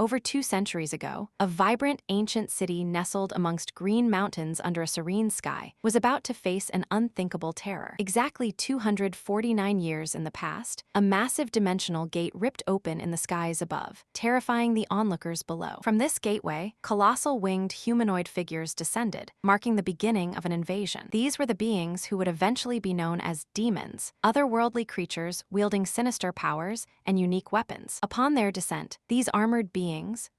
over 2 centuries ago, a vibrant ancient city nestled amongst green mountains under a serene sky was about to face an unthinkable terror. Exactly 249 years in the past, a massive dimensional gate ripped open in the skies above, terrifying the onlookers below. From this gateway, colossal winged humanoid figures descended, marking the beginning of an invasion. These were the beings who would eventually be known as demons, otherworldly creatures wielding sinister powers and unique weapons. Upon their descent, these armored beings,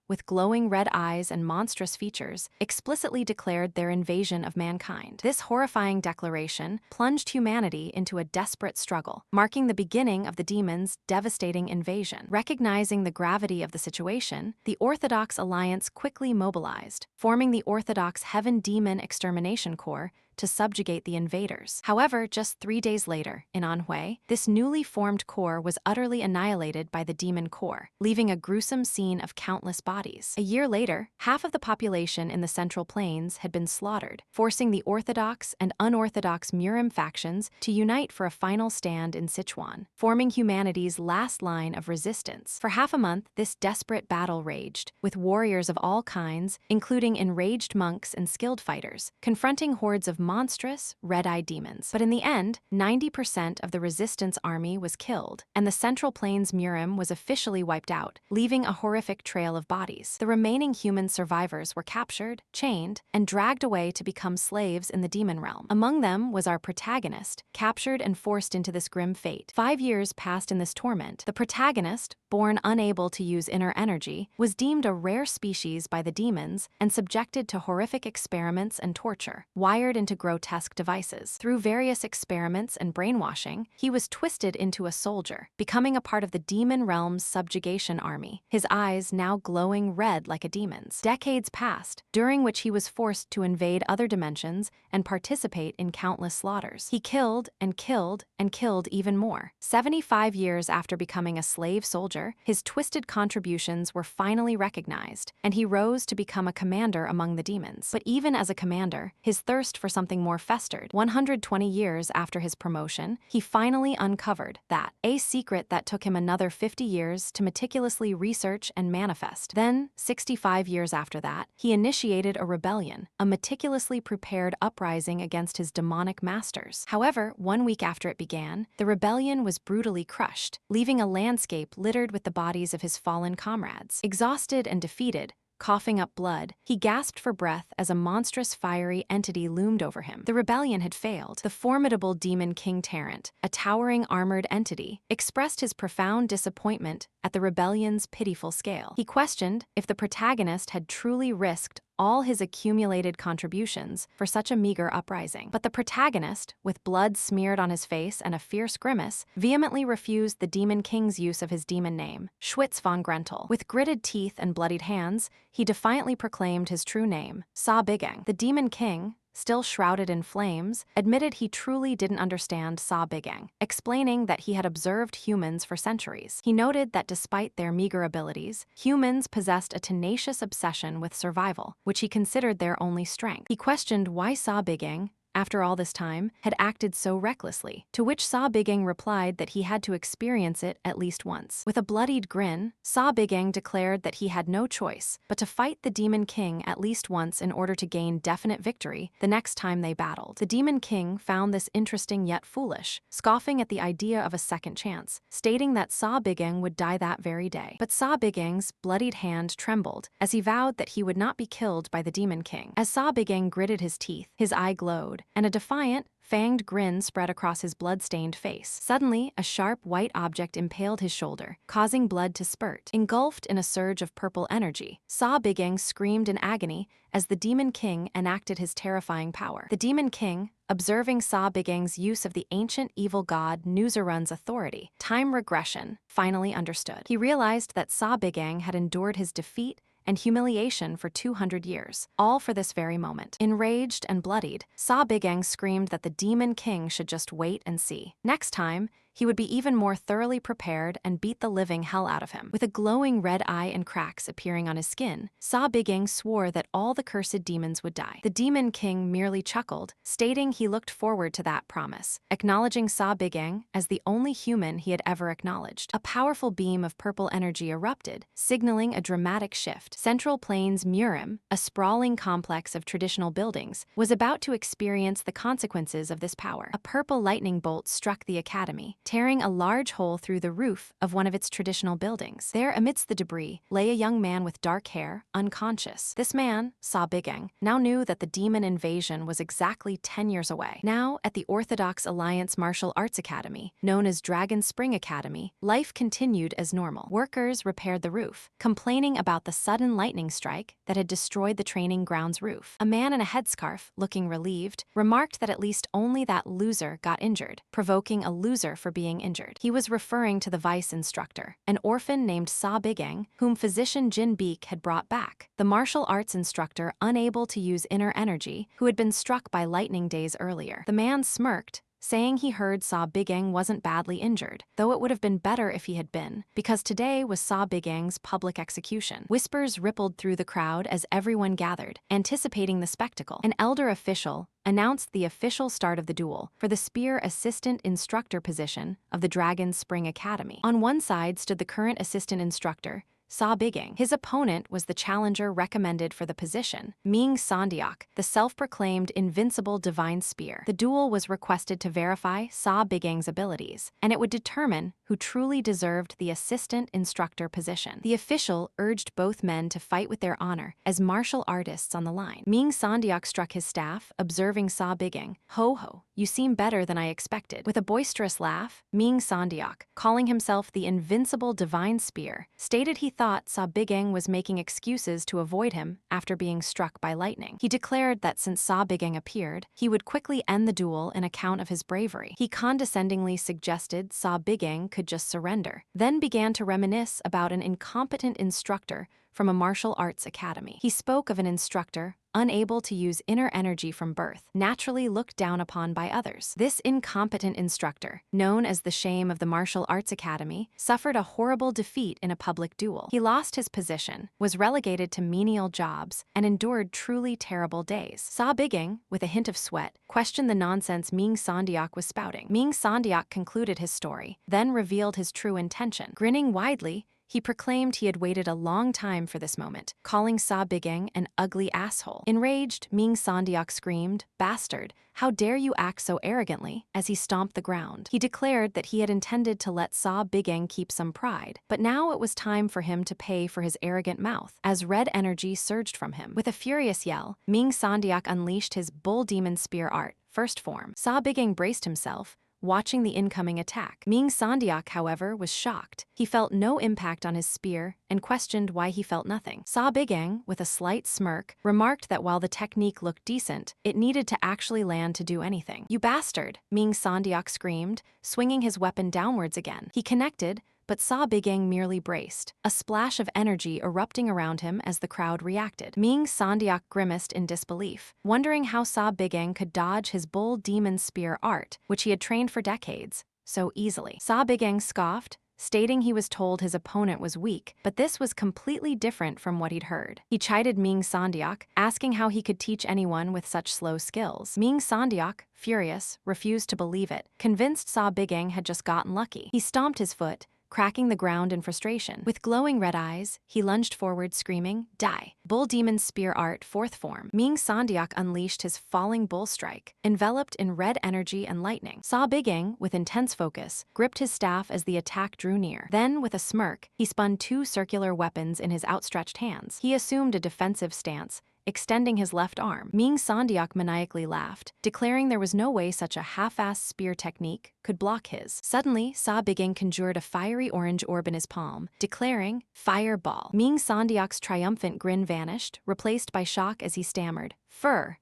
with glowing red eyes and monstrous features, explicitly declared their invasion of mankind. This horrifying declaration plunged humanity into a desperate struggle, marking the beginning of the demons' devastating invasion. Recognizing the gravity of the situation, the Orthodox Alliance quickly mobilized, forming the Orthodox Heaven Demon Extermination Corps to subjugate the invaders. However, just 3 days later, in Manhwa, this newly formed corps was utterly annihilated by the Demon Corps, leaving a gruesome scene of countless bodies. A year later, half of the population in the Central Plains had been slaughtered, forcing the Orthodox and unorthodox Murim factions to unite for a final stand in Sichuan, forming humanity's last line of resistance. For half a month, this desperate battle raged, with warriors of all kinds, including enraged monks and skilled fighters, confronting hordes of monstrous, red-eyed demons. But in the end, 90% of the resistance army was killed, and the Central Plains Murim was officially wiped out, leaving a horrific trail of bodies. The remaining human survivors were captured, chained, and dragged away to become slaves in the demon realm. Among them was our protagonist, captured and forced into this grim fate. 5 years passed in this torment. The protagonist, born unable to use inner energy, was deemed a rare species by the demons and subjected to horrific experiments and torture, wired into grotesque devices. Through various experiments and brainwashing, he was twisted into a soldier, becoming a part of the demon realm's subjugation army, his eyes now glowing red like a demon's. Decades passed, during which he was forced to invade other dimensions and participate in countless slaughters. He killed and killed and killed even more. 75 years after becoming a slave soldier, his twisted contributions were finally recognized, and he rose to become a commander among the demons. But even as a commander, his thirst for something more festered. 120 years after his promotion, he finally uncovered a secret that took him another 50 years to meticulously research and manifest. Then, 65 years after that, he initiated a rebellion, a meticulously prepared uprising against his demonic masters. However, 1 week after it began, the rebellion was brutally crushed, leaving a landscape littered with the bodies of his fallen comrades. Exhausted and defeated, coughing up blood, he gasped for breath as a monstrous fiery entity loomed over him. The rebellion had failed. The formidable demon King Tarrant, a towering armored entity, expressed his profound disappointment at the rebellion's pitiful scale. He questioned if the protagonist had truly risked all his accumulated contributions for such a meager uprising. But the protagonist, with blood smeared on his face and a fierce grimace, vehemently refused the Demon King's use of his demon name, Schwitz von Grentel. With gritted teeth and bloodied hands, he defiantly proclaimed his true name, Sa Bigeng. The Demon King, still shrouded in flames, admitted he truly didn't understand Sa Bigeng, explaining that he had observed humans for centuries. He noted that despite their meager abilities, humans possessed a tenacious obsession with survival, which he considered their only strength. He questioned why Sa Bigeng, after all this time, had acted so recklessly, to which Sa Bigeng replied that he had to experience it at least once. With a bloodied grin, Sa Bigeng declared that he had no choice but to fight the Demon King at least once in order to gain definite victory the next time they battled. The Demon King found this interesting yet foolish, scoffing at the idea of a second chance, stating that Sa Bigeng would die that very day. But Sa Bigeng's bloodied hand trembled as he vowed that he would not be killed by the Demon King. As Sa Bigeng gritted his teeth, his eye glowed, and a defiant, fanged grin spread across his blood-stained face. Suddenly, a sharp white object impaled his shoulder, causing blood to spurt. Engulfed in a surge of purple energy, Sa Bigeng screamed in agony as the Demon King enacted his terrifying power. The Demon King, observing Sa Bigeng's use of the ancient evil god Nuzerun's authority, time regression, finally understood. He realized that Sa Bigeng had endured his defeat and humiliation for 200 years, all for this very moment. Enraged and bloodied, Sa Bigeng screamed that the Demon King should just wait and see. Next time, he would be even more thoroughly prepared and beat the living hell out of him. With a glowing red eye and cracks appearing on his skin, Sa Bigeng swore that all the cursed demons would die. The Demon King merely chuckled, stating he looked forward to that promise, acknowledging Sa Bigeng as the only human he had ever acknowledged. A powerful beam of purple energy erupted, signaling a dramatic shift. Central Plains Murim, a sprawling complex of traditional buildings, was about to experience the consequences of this power. A purple lightning bolt struck the academy, tearing a large hole through the roof of one of its traditional buildings. There, amidst the debris, lay a young man with dark hair, unconscious. This man, Sa Bigeng, now knew that the demon invasion was exactly 10 years away. Now, at the Orthodox Alliance Martial Arts Academy, known as Dragon Spring Academy, life continued as normal. Workers repaired the roof, complaining about the sudden lightning strike that had destroyed the training ground's roof. A man in a headscarf, looking relieved, remarked that at least only that loser got injured, provoking a loser for being injured. He was referring to the vice instructor, an orphan named Sa Bigeng, whom physician Jin Beek had brought back. The martial arts instructor, unable to use inner energy, who had been struck by lightning days earlier. The man smirked, saying he heard Sa Bigeng wasn't badly injured, though it would have been better if he had been, because today was Sa Bigeng's public execution. Whispers rippled through the crowd as everyone gathered, anticipating the spectacle. An elder official announced the official start of the duel for the spear assistant instructor position of the Dragon Spring Academy. On one side stood the current assistant instructor, Sa Bigeng. His opponent was the challenger recommended for the position, Ming Sandiak, the self-proclaimed invincible divine spear. The duel was requested to verify Sa Bigeng's abilities, and it would determine who truly deserved the assistant instructor position. The official urged both men to fight with their honor as martial artists on the line. Ming Sandiak struck his staff, observing Sa Bigeng. "Ho ho, you seem better than I expected." With a boisterous laugh, Ming Sandiak, calling himself the invincible divine spear, stated he thought Sa Bigeng was making excuses to avoid him after being struck by lightning. He declared that since Sa Bigeng appeared, he would quickly end the duel in account of his bravery. He condescendingly suggested Sa Bigeng could just surrender, then began to reminisce about an incompetent instructor from a martial arts academy. He spoke of an instructor unable to use inner energy from birth, naturally looked down upon by others. This incompetent instructor, known as the shame of the martial arts academy, suffered a horrible defeat in a public duel. He lost his position, was relegated to menial jobs, and endured truly terrible days. Sa Bigeng, with a hint of sweat, questioned the nonsense Ming Sandiak was spouting. Ming Sandiak concluded his story, then revealed his true intention. Grinning widely, he proclaimed he had waited a long time for this moment, calling Sa Bigeng an ugly asshole. Enraged, Ming Sandiak screamed, "Bastard, how dare you act so arrogantly," as he stomped the ground. He declared that he had intended to let Sa Bigeng keep some pride, but now it was time for him to pay for his arrogant mouth, as red energy surged from him. With a furious yell, Ming Sandiak unleashed his bull demon spear art, first form. Sa Bigeng braced himself, watching the incoming attack. Ming Sandiak, however, was shocked. He felt no impact on his spear and questioned why he felt nothing. Sa Bigeng, with a slight smirk, remarked that while the technique looked decent, it needed to actually land to do anything. "You bastard!" Ming Sandiak screamed, swinging his weapon downwards again. He connected, but Sa Bigeng merely braced, a splash of energy erupting around him as the crowd reacted. Ming Sandiak grimaced in disbelief, wondering how Sa Bigeng could dodge his bull demon spear art, which he had trained for decades, so easily. Sa Bigeng scoffed, stating he was told his opponent was weak, but this was completely different from what he'd heard. He chided Ming Sandiak, asking how he could teach anyone with such slow skills. Ming Sandiak, furious, refused to believe it, convinced Sa Bigeng had just gotten lucky. He stomped his foot, cracking the ground in frustration. With glowing red eyes, he lunged forward, screaming, "Die!" Bull Demon Spear Art, fourth form. Ming Sandiak unleashed his falling bull strike, enveloped in red energy and lightning. Sa Bigeng, with intense focus, gripped his staff as the attack drew near. Then, with a smirk, he spun two circular weapons in his outstretched hands. He assumed a defensive stance, extending his left arm. Ming Sandiak maniacally laughed, declaring there was no way such a half-assed spear technique could block his. Suddenly, Sa Bigeng conjured a fiery orange orb in his palm, declaring, "Fireball." Ming Sandiak's triumphant grin vanished, replaced by shock as he stammered,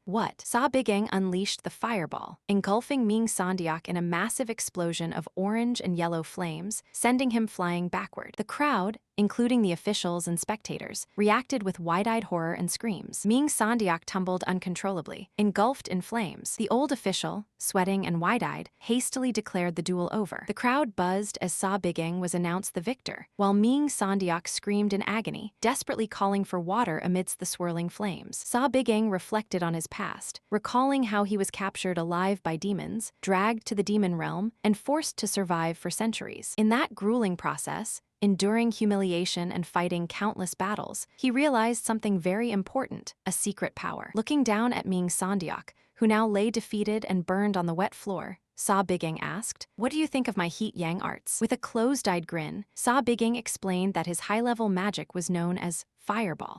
What? Sa Bigeng unleashed the fireball, engulfing Ming Sondiak in a massive explosion of orange and yellow flames, sending him flying backward. The crowd, including the officials and spectators, reacted with wide-eyed horror and screams. Ming Sondiak tumbled uncontrollably, engulfed in flames. The old official, sweating and wide-eyed, hastily declared the duel over. The crowd buzzed as Sa Bigeng was announced the victor, while Ming Sondiak screamed in agony, desperately calling for water amidst the swirling flames. Sa Bigeng reflected on his past, recalling how he was captured alive by demons, dragged to the demon realm, and forced to survive for centuries. In that grueling process, enduring humiliation and fighting countless battles, he realized something very important, a secret power. Looking down at Ming Sondiak, who now lay defeated and burned on the wet floor, Sa Bigeng asked, "What do you think of my heat yang arts?" With a closed-eyed grin, Sa Bigeng explained that his high-level magic was known as fireball.